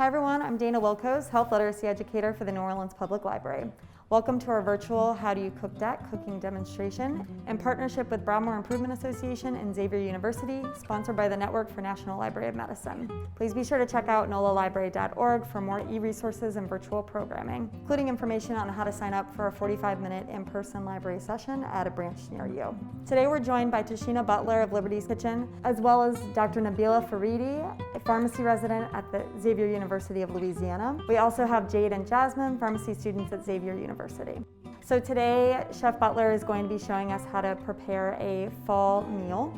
Hi everyone, I'm Dana Wilkos, Health Literacy Educator for the New Orleans Public Library. Welcome to our virtual How Do You Cook Dat cooking demonstration in partnership with Broadmoor Improvement Association and Xavier University, sponsored by the Network for National Library of Medicine. Please be sure to check out nolalibrary.org for more e-resources and virtual programming, including information on how to sign up for a 45-minute in-person library session at a branch near you. Today we're joined by Tasheena Butler of Liberty's Kitchen, as well as Dr. Nabila Faridi, a pharmacy resident at the Xavier University of Louisiana. We also have Jade and Jasmine, pharmacy students at Xavier University. So today, Chef Butler is going to be showing us how to prepare a fall meal.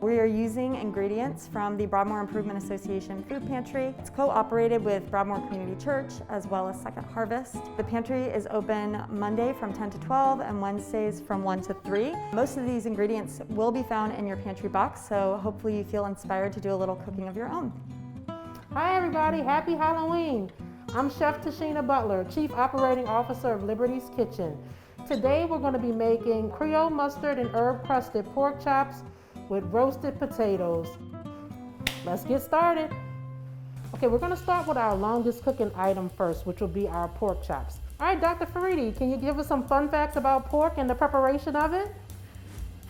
We are using ingredients from the Broadmoor Improvement Association Food Pantry. It's co-operated with Broadmoor Community Church as well as Second Harvest. The pantry is open Monday from 10 to 12 and Wednesdays from 1 to 3. Most of these ingredients will be found in your pantry box, so hopefully you feel inspired to do a little cooking of your own. Hi everybody, happy Halloween. I'm Chef Tasheena Butler, Chief Operating Officer of Liberty's Kitchen. Today we're going to be making Creole mustard and herb-crusted pork chops with roasted potatoes. Let's get started. Okay, we're going to start with our longest cooking item first, which will be our pork chops. All right, Dr. Faridi, can you give us some fun facts about pork and the preparation of it?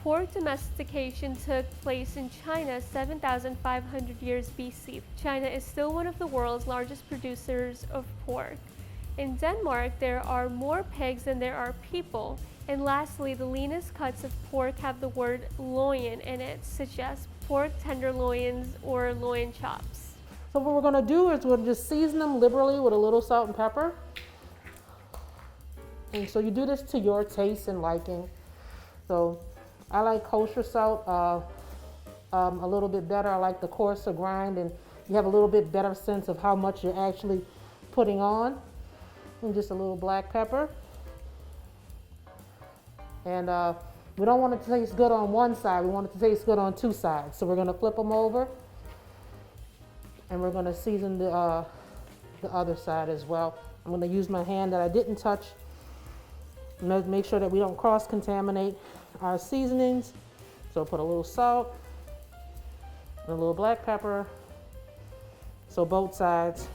Pork domestication took place in China 7,500 years BC. China is still one of the world's largest producers of pork. In Denmark, there are more pigs than there are people. And lastly, the leanest cuts of pork have the word loin in it, such as pork tenderloins or loin chops. So what we're going to do is we'll just season them liberally with a little salt and pepper. And so you do this to your taste and liking. So I like kosher salt a little bit better. I like the coarser grind, and you have a little bit better sense of how much you're actually putting on. And just a little black pepper. And we don't want it to taste good on one side. We want it to taste good on two sides. So we're going to flip them over, and we're going to season the other side as well. I'm going to use my hand that I didn't touch. Make sure that we don't cross-contaminate our seasonings. So put a little salt and a little black pepper so both sides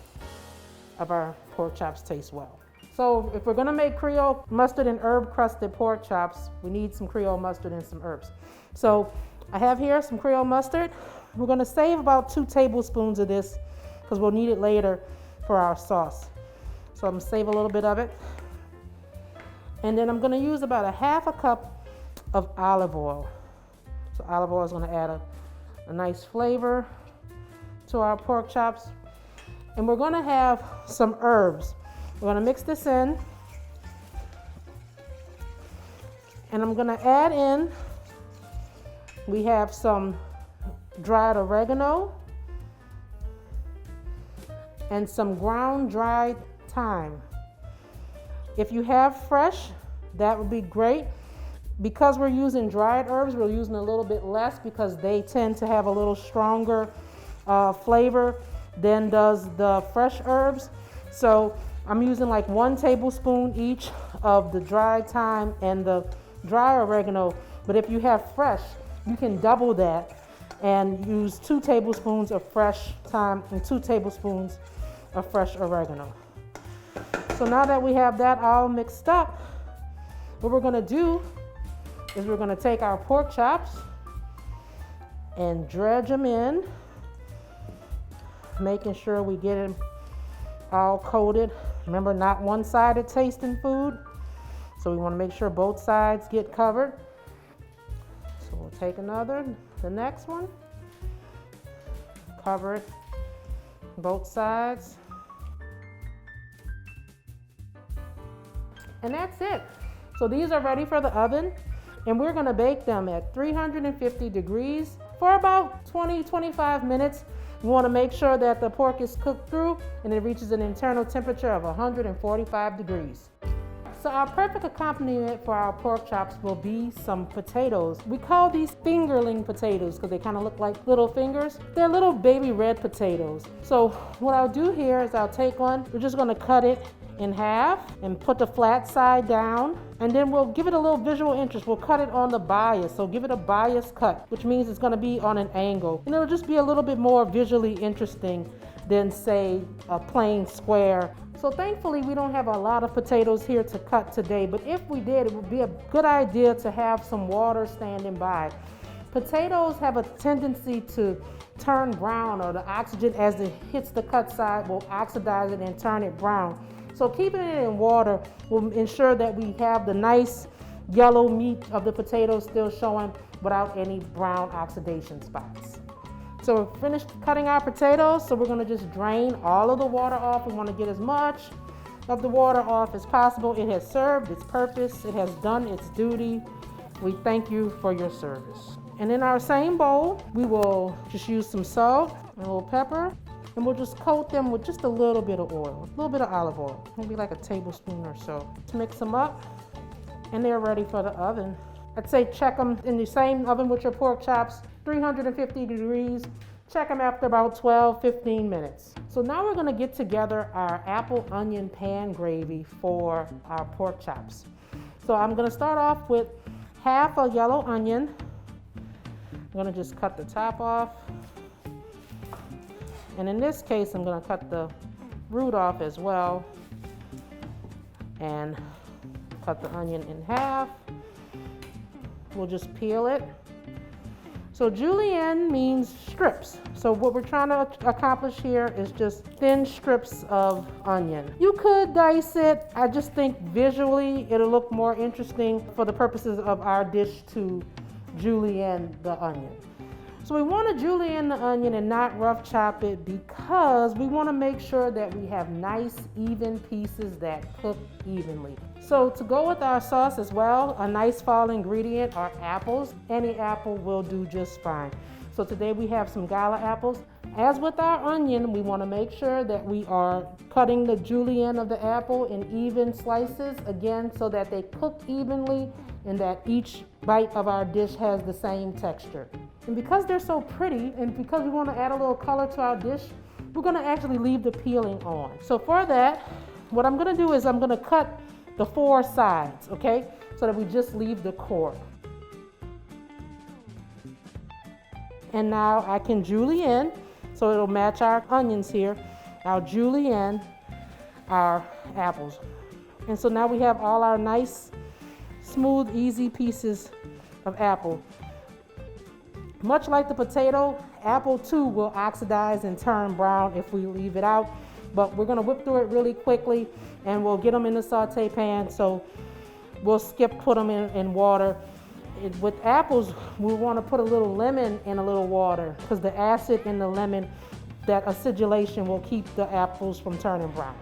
of our pork chops taste well. So if we're gonna make Creole mustard and herb-crusted pork chops, we need some Creole mustard and some herbs. So I have here some Creole mustard. We're gonna save about 2 tablespoons of this because we'll need it later for our sauce. So I'm gonna save a little bit of it. And then I'm gonna use about 1/2 cup of olive oil. So olive oil is gonna add a nice flavor to our pork chops. And we're gonna have some herbs. We're gonna mix this in. And I'm gonna add in, we have some dried oregano and some ground dried thyme. If you have fresh, that would be great. Because we're using dried herbs, we're using a little bit less because they tend to have a little stronger flavor than does the fresh herbs. So I'm using like 1 tablespoon each of the dried thyme and the dry oregano. But if you have fresh, you can double that and use 2 tablespoons of fresh thyme and 2 tablespoons of fresh oregano. So now that we have that all mixed up, what we're gonna do is we're gonna take our pork chops and dredge them in, making sure we get them all coated. Remember, not one-sided tasting food, so we wanna make sure both sides get covered. So we'll take the next one, cover it, both sides. And that's it. So these are ready for the oven, and we're gonna bake them at 350 degrees for about 20-25 minutes. We wanna make sure that the pork is cooked through and it reaches an internal temperature of 145 degrees. So our perfect accompaniment for our pork chops will be some potatoes. We call these fingerling potatoes because they kind of look like little fingers. They're little baby red potatoes. So what I'll do here is I'll take one, we're just gonna cut it in half and put the flat side down, and then we'll give it a little visual interest. We'll cut it on the bias, so give it a bias cut, which means it's going to be on an angle, and it'll just be a little bit more visually interesting than say a plain square. So thankfully we don't have a lot of potatoes here to cut today, but if we did, it would be a good idea to have some water standing by. Potatoes have a tendency to turn brown, or the oxygen as it hits the cut side will oxidize it and turn it brown. So keeping it in water will ensure that we have the nice yellow meat of the potatoes still showing without any brown oxidation spots. So we're finished cutting our potatoes, so we're gonna just drain all of the water off. We wanna get as much of the water off as possible. It has served its purpose. It has done its duty. We thank you for your service. And in our same bowl, we will just use some salt and a little pepper, and we'll just coat them with just a little bit of oil, a little bit of olive oil, maybe like a tablespoon or so. To mix them up, and they're ready for the oven. I'd say check them in the same oven with your pork chops, 350 degrees. Check them after about 12-15 minutes. So now we're gonna get together our apple onion pan gravy for our pork chops. So I'm gonna start off with half a yellow onion. I'm gonna just cut the top off. And in this case, I'm gonna cut the root off as well and cut the onion in half. We'll just peel it. So julienne means strips. So what we're trying to accomplish here is just thin strips of onion. You could dice it. I just think visually it'll look more interesting for the purposes of our dish to julienne the onion. So we want to julienne the onion and not rough chop it because we want to make sure that we have nice even pieces that cook evenly. So to go with our sauce as well, a nice fall ingredient are apples. Any apple will do just fine. So today we have some gala apples. As with our onion, we want to make sure that we are cutting the julienne of the apple in even slices, again, so that they cook evenly and that each bite of our dish has the same texture. And because they're so pretty, and because we want to add a little color to our dish, we're going to actually leave the peeling on. So for that, what I'm going to do is I'm going to cut the 4 sides, okay? So that we just leave the core. And now I can julienne, so it'll match our onions here. I'll julienne our apples. And so now we have all our nice, smooth, easy pieces of apple. Much like the potato, apple too will oxidize and turn brown if we leave it out. But we're gonna whip through it really quickly and we'll get them in the saute pan, so we'll put them in water. With apples, we want to put a little lemon in a little water because the acid in the lemon, that acidulation will keep the apples from turning brown.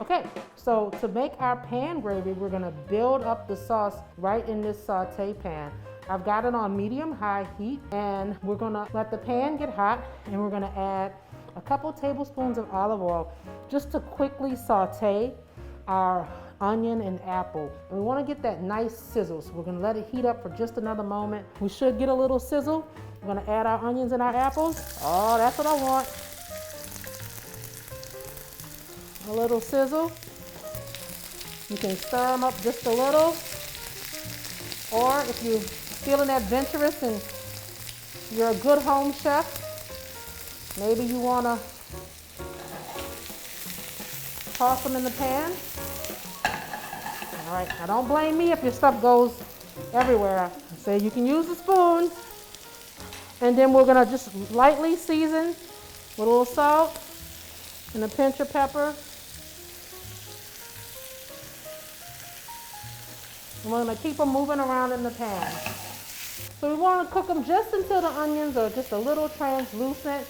Okay, so to make our pan gravy, we're going to build up the sauce right in this saute pan. I've got it on medium-high heat, and we're going to let the pan get hot, and we're going to add a couple tablespoons of olive oil just to quickly saute our onion and apple. And we want to get that nice sizzle, so we're going to let it heat up for just another moment. We should get a little sizzle. We're going to add our onions and our apples. Oh, that's what I want. A little sizzle. You can stir them up just a little, or if you're feeling adventurous and you're a good home chef, maybe you want to toss them in the pan. All right, now don't blame me if your stuff goes everywhere. So you can use a spoon, and then we're gonna just lightly season with a little salt and a pinch of pepper. And we're gonna keep them moving around in the pan. So we wanna cook them just until the onions are just a little translucent,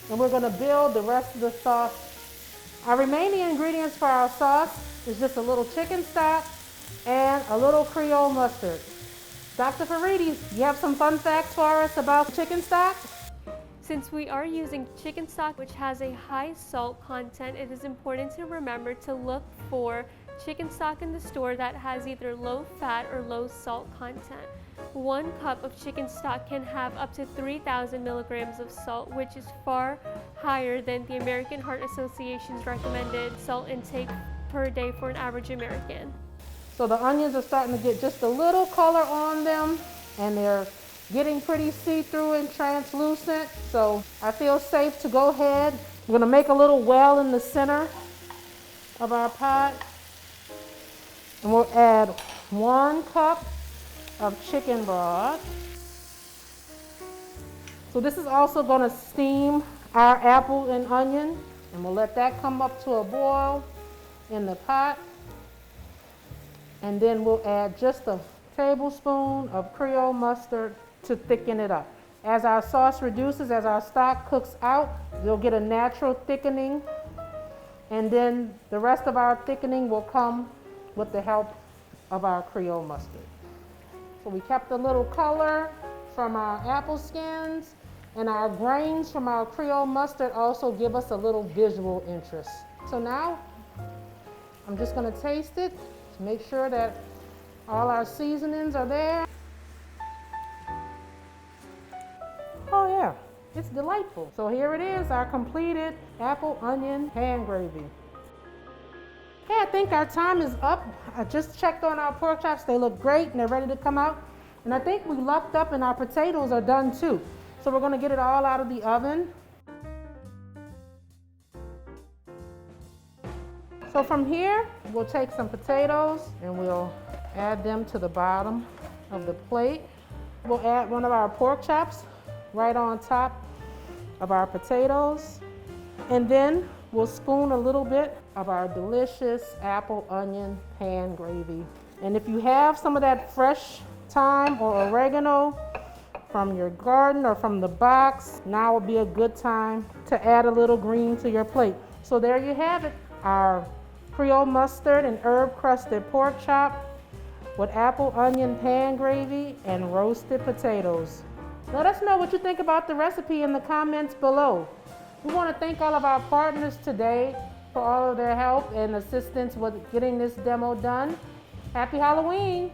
and we're gonna build the rest of the sauce. Our remaining ingredients for our sauce is just a little chicken stock and a little Creole mustard. Dr. Faridi, you have some fun facts for us about chicken stock? Since we are using chicken stock, which has a high salt content, it is important to remember to look for chicken stock in the store that has either low fat or low salt content. 1 cup of chicken stock can have up to 3,000 milligrams of salt, which is far higher than the American Heart Association's recommended salt intake per day for an average American. So the onions are starting to get just a little color on them, and they're getting pretty see-through and translucent, so I feel safe to go ahead. We're gonna make a little well in the center of our pot, and we'll add 1 cup of chicken broth. So this is also gonna steam our apple and onion, and we'll let that come up to a boil in the pot. And then we'll add just a tablespoon of Creole mustard to thicken it up. As our sauce reduces, as our stock cooks out, you'll get a natural thickening, and then the rest of our thickening will come with the help of our Creole mustard. So we kept a little color from our apple skins, and our grains from our Creole mustard also give us a little visual interest. So now I'm just gonna taste it to make sure that all our seasonings are there. Oh yeah, it's delightful. So here it is, our completed apple onion pan gravy. Okay, I think our time is up. I just checked on our pork chops. They look great and they're ready to come out. And I think we lucked up and our potatoes are done too. So we're gonna get it all out of the oven. So from here, we'll take some potatoes and we'll add them to the bottom of the plate. We'll add one of our pork chops right on top of our potatoes. And then we'll spoon a little bit of our delicious apple onion pan gravy. And if you have some of that fresh thyme or oregano from your garden or from the box, now would be a good time to add a little green to your plate. So there you have it, our Creole mustard and herb-crusted pork chop with apple onion pan gravy and roasted potatoes. Let us know what you think about the recipe in the comments below. We want to thank all of our partners today for all of their help and assistance with getting this demo done. Happy Halloween!